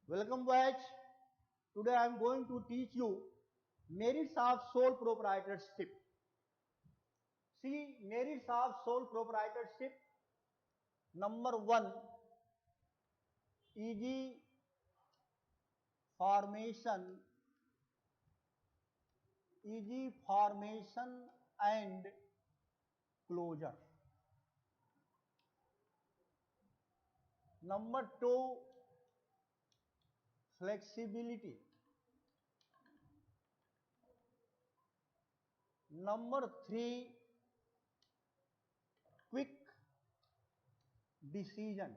Welcome batch. Today I am going to teach you merits of sole proprietorship. See, merits of sole proprietorship. Number one, easy formation, and closure. Number two, flexibility. Number three, quick decision.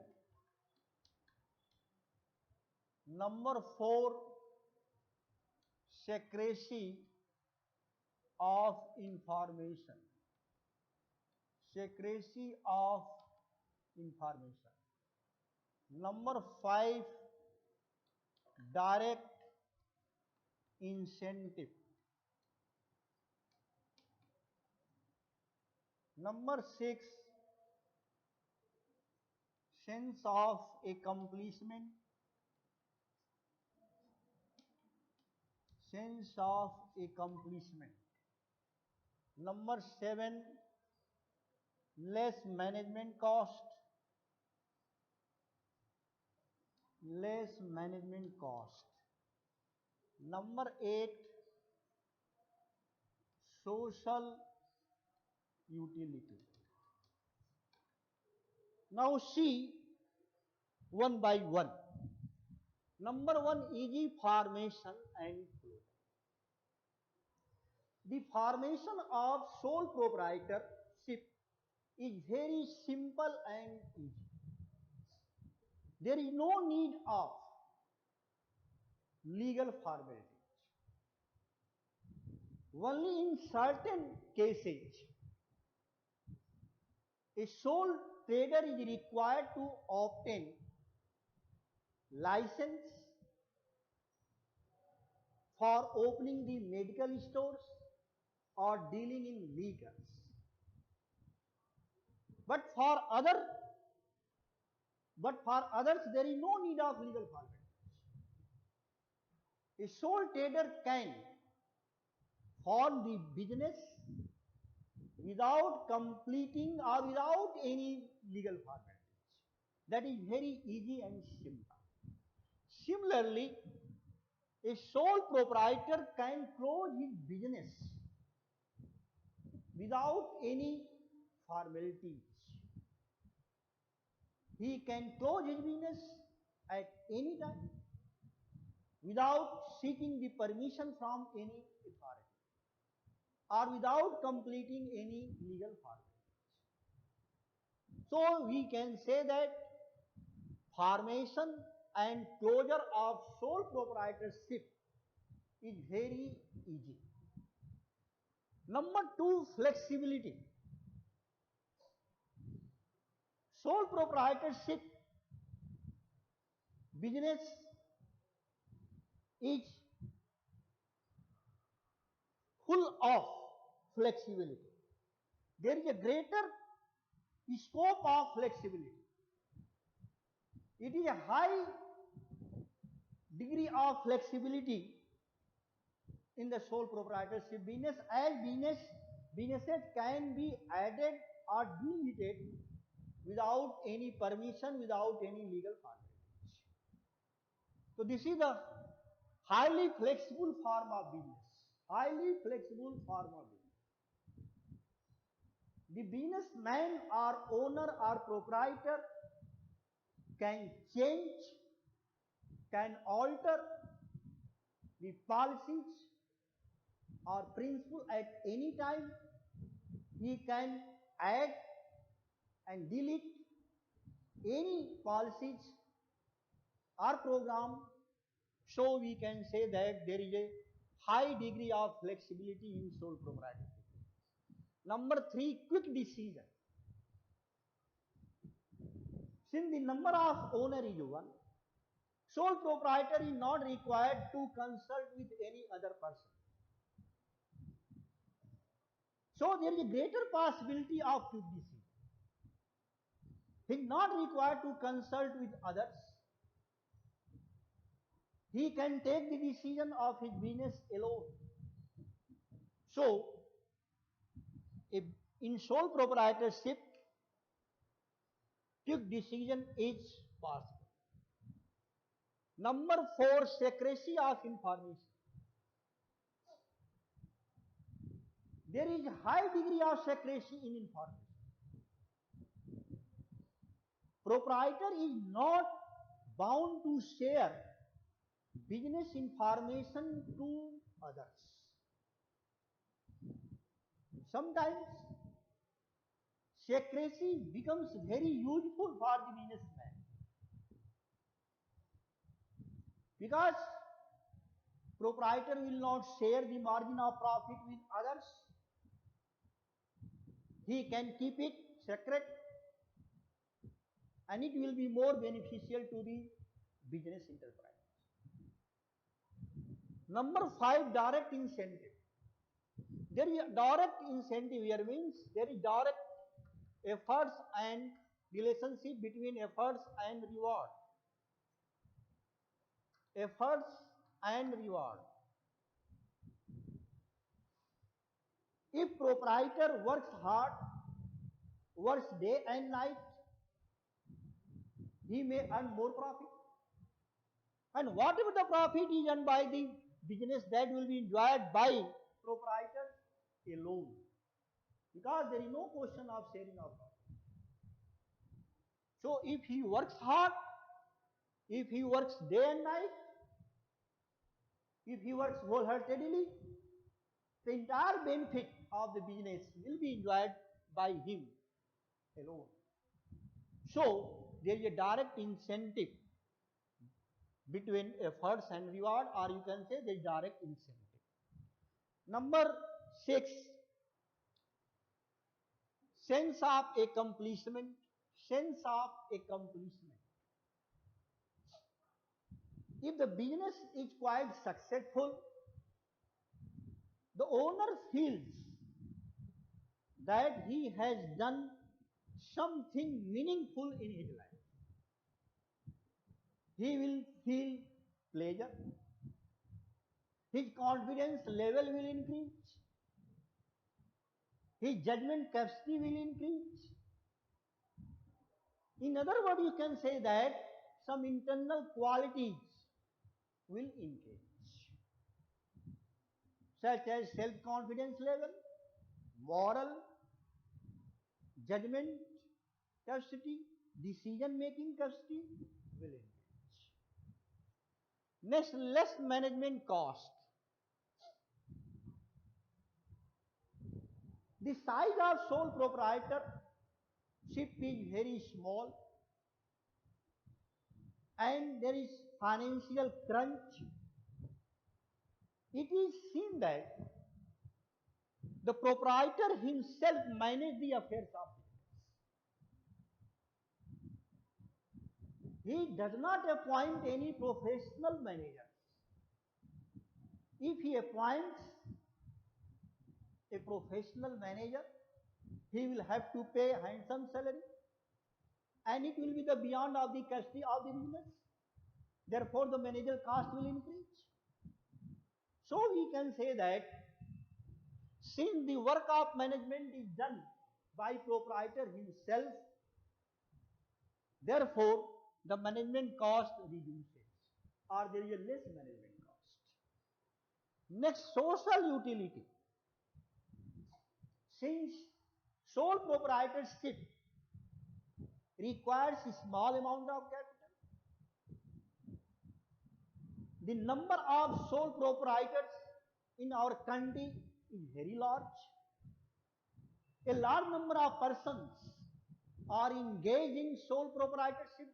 Number four, secrecy of information. Secrecy of information. Number five, direct incentive. Number six, sense of accomplishment. Sense of accomplishment. Number seven, less management cost. Less management cost. Number eight, social utility. Now see one by one. Number one, easy formation and closure. The formation of sole proprietorship is very simple and easy. There is no need of legal formalities. Only in certain cases, a sole trader is required to obtain license for opening the medical stores or dealing in vehicles. But for others, there is no need of legal formalities. A sole trader can form the business without completing or without any legal formalities. That is very easy and simple. Similarly, a sole proprietor can close his business without any formalities. He can close his business at any time without seeking the permission from any authority or without completing any legal formalities. So we can say that formation and closure of sole proprietorship is very easy. Number two, flexibility. Sole proprietorship business is full of flexibility. There is a greater scope of flexibility. It is a high degree of flexibility in the sole proprietorship business, as businesses can be added or deleted without any permission, without any legal formalities. So this is the highly flexible form of business. Highly flexible form of business. The businessman or owner or proprietor can change, can alter the policies or principle at any time. He can add and delete any policies or program. So we can say that there is a high degree of flexibility in sole proprietorship. Number three, quick decision. Since the number of owner is one, sole proprietor is not required to consult with any other person. So there is a greater possibility of quick decision. He is not required to consult with others. He can take the decision of his business alone. So, in sole proprietorship, quick decision is possible. Number 4, secrecy of information. There is a high degree of secrecy in information. Proprietor is not bound to share business information to others. Sometimes secrecy becomes very useful for the businessman, because proprietor will not share the margin of profit with others. He can keep it secret, and it will be more beneficial to the business enterprise. Number 5, direct incentive. There is a direct incentive here, means there is direct efforts and relationship between efforts and reward. Efforts and reward. If proprietor works hard, works day and night, he may earn more profit. And whatever the profit is earned by the business, that will be enjoyed by proprietor alone, because there is no question of sharing of profit. So if he works hard, if he works day and night, if he works wholeheartedly, the entire benefit of the business will be enjoyed by him alone. So there is a direct incentive between efforts and reward, or you can say there is direct incentive. Number 6, sense of accomplishment. Sense of accomplishment. If the business is quite successful, the owner feels that he has done something meaningful in his life. He will feel pleasure. His confidence level will increase. His judgment capacity will increase. In other words, you can say that some internal qualities will increase, such as self-confidence level, moral, judgment capacity, decision-making capacity will increase. Next, less management cost. The size of sole proprietorship is very small, and there is financial crunch. It is seen that the proprietor himself manages the affairs of business. He does not appoint any professional managers. If he appoints a professional manager, he will have to pay a handsome salary, and it will be the beyond of the capacity of the business. Therefore, the manager cost will increase. So we can say that since the work of management is done by proprietor himself, therefore the management cost reduces, or there is a less management cost. Next, social utility. Since sole proprietorship requires a small amount of capital, the number of sole proprietors in our country is very large. A large number of persons are engaged in sole proprietorship.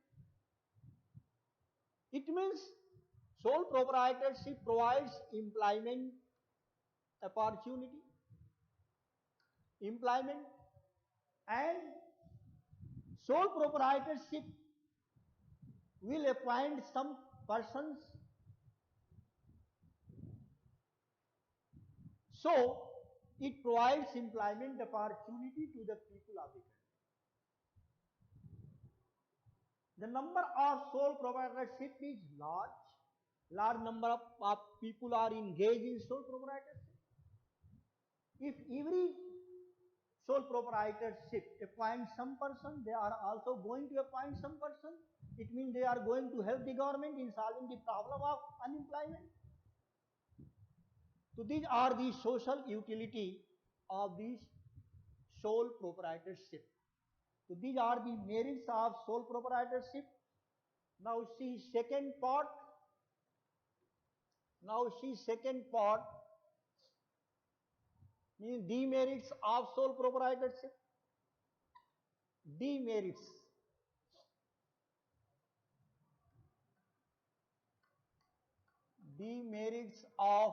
It means sole proprietorship provides employment opportunity, and sole proprietorship will appoint some persons. So it provides employment opportunity to the people of the country. The number of sole proprietorship is large, Large number of people are engaged in sole proprietorship. If every sole proprietorship appoint some person, they are also going to appoint some person. It means they are going to help the government in solving the problem of unemployment. So these are the social utility of the sole proprietorship. So these are the merits of sole proprietorship. Now see second part. Means demerits of sole proprietorship. Demerits. Demerits of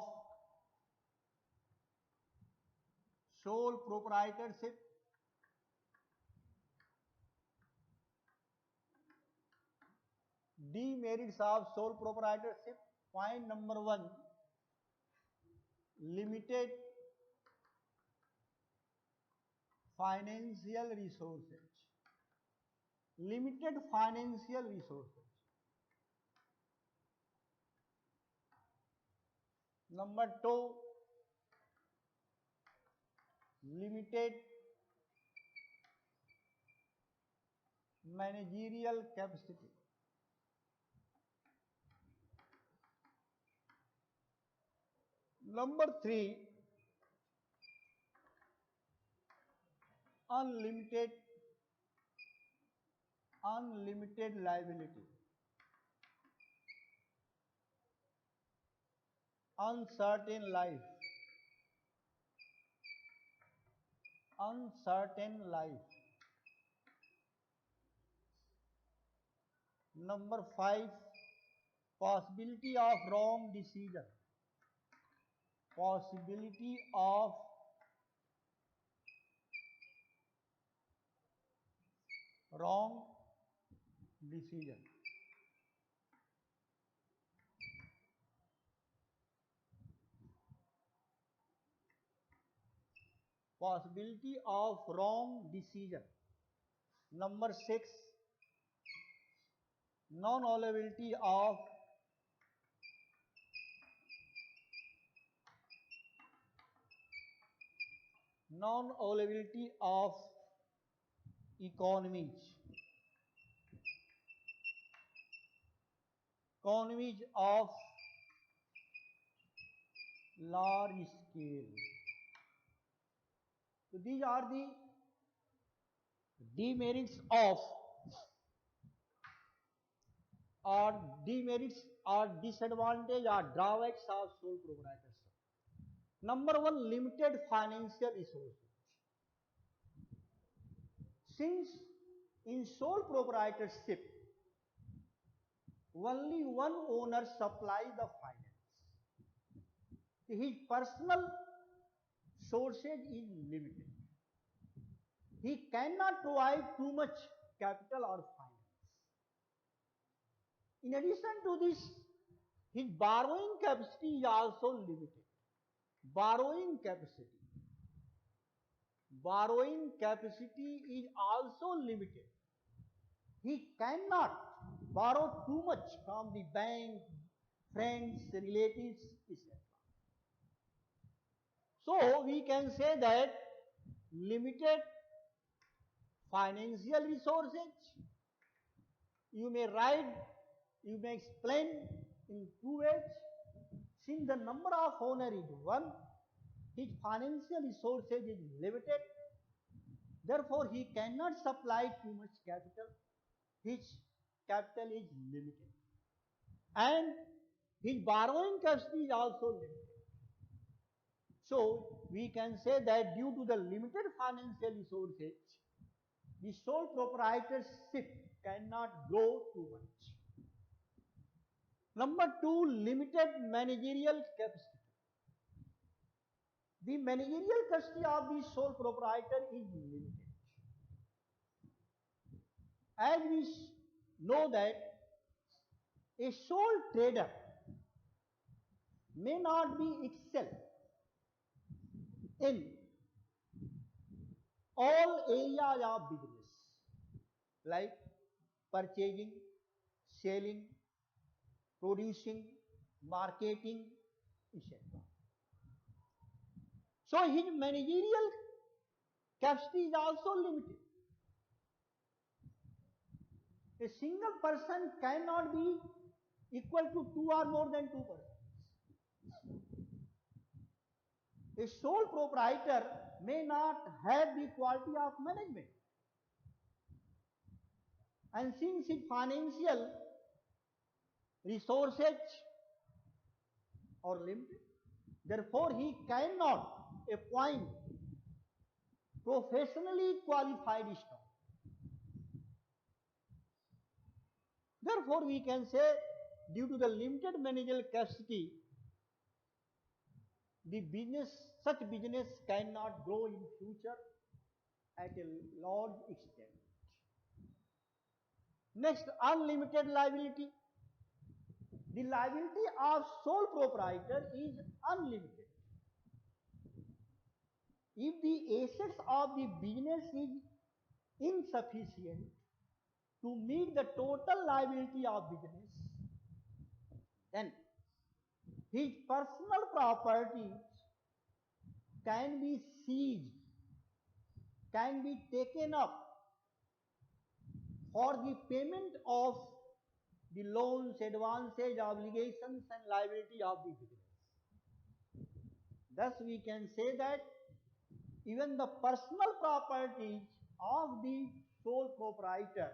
sole proprietorship. Demerits of sole proprietorship. Point number 1, limited financial resources. Limited financial resources. Number 2, limited managerial capacity. Number 3, unlimited liability. Uncertain life. Number 5, possibility of wrong decision. Possibility of wrong decision. Possibility of wrong decision. Number 6, non-allowability of economies of large scale. So these are the demerits or disadvantage or drawbacks of sole proprietorship. Number 1, limited financial resources. Since in sole proprietorship only one owner supplies the finance, his personal sources is limited. He cannot provide too much capital or finance. In addition to this, his borrowing capacity is also limited. Borrowing capacity is also limited. He cannot borrow too much from the bank, friends, relatives, etc. So we can say that limited financial resources, you may explain in two ways. Since the number of owner is 1, his financial resources is limited, therefore he cannot supply too much capital. His capital is limited, and his borrowing capacity is also limited. So we can say that due to the limited financial resources, the sole proprietorship cannot grow too much. Number 2, limited managerial capacity. The managerial capacity of the sole proprietor is limited. As we know that a sole trader may not be excel in all areas of business like purchasing, selling, producing, marketing, etc. So his managerial capacity is also limited. A single person cannot be equal to two or more than two persons. A sole proprietor may not have the quality of management. And since his financial resources are limited, therefore he cannot appoint professionally qualified staff. Therefore, we can say, due to the limited managerial capacity, such business cannot grow in future at a large extent. Next, unlimited liability. The liability of sole proprietor is unlimited. If the assets of the business is insufficient to meet the total liability of business, then his personal properties can be seized, can be taken up for the payment of the loans, advances, obligations and liability of the business. Thus we can say that even the personal properties of the sole proprietor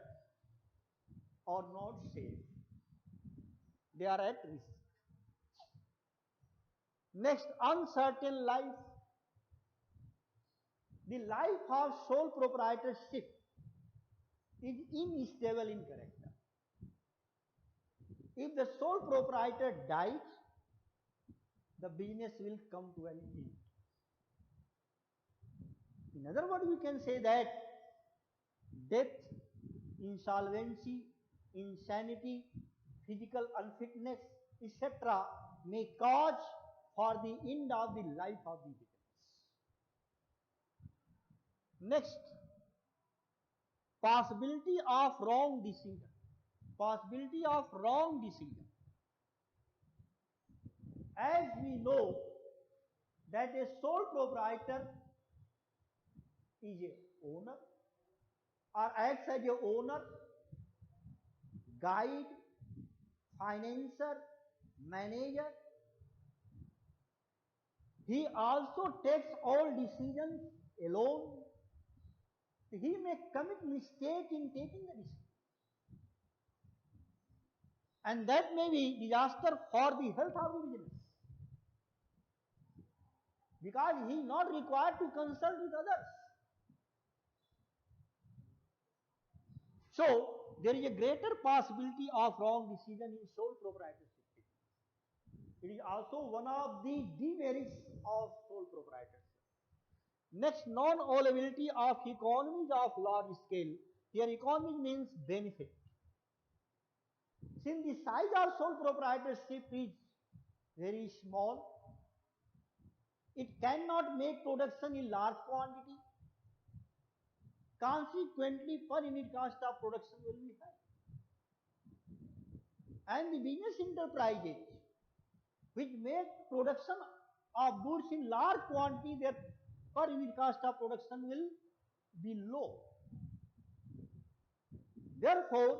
are not safe. They are at risk. Next, uncertain life. The life of sole proprietorship is unstable in character. If the sole proprietor dies, the business will come to an end. In other words, we can say that death, insolvency, insanity, physical unfitness, etc. may cause for the end of the life of the business. Next, possibility of wrong decision. Possibility of wrong decision. As we know that a sole proprietor is a owner or acts as a owner, guide, financer, manager. He also takes all decisions alone. He may commit mistake in taking the decision. And that may be disaster for the health of the business. Because he is not required to consult with others. So, there is a greater possibility of wrong decision in sole proprietorship. It is also one of the demerits of sole proprietorship. Next, non-allowability of economies of large scale. Here, economy means benefit. Since the size of sole proprietorship is very small, it cannot make production in large quantity. Consequently, per unit cost of production will be high. And the business enterprises which make production of goods in large quantity, their per unit cost of production will be low. Therefore,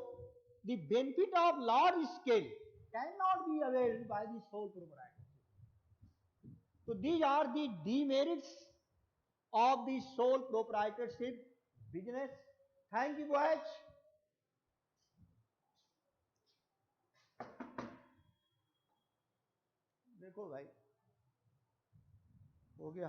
the benefit of large scale cannot be availed by the sole proprietorship. So these are the demerits of the sole proprietorship business. Thank you, boys. देखो भाई हो गया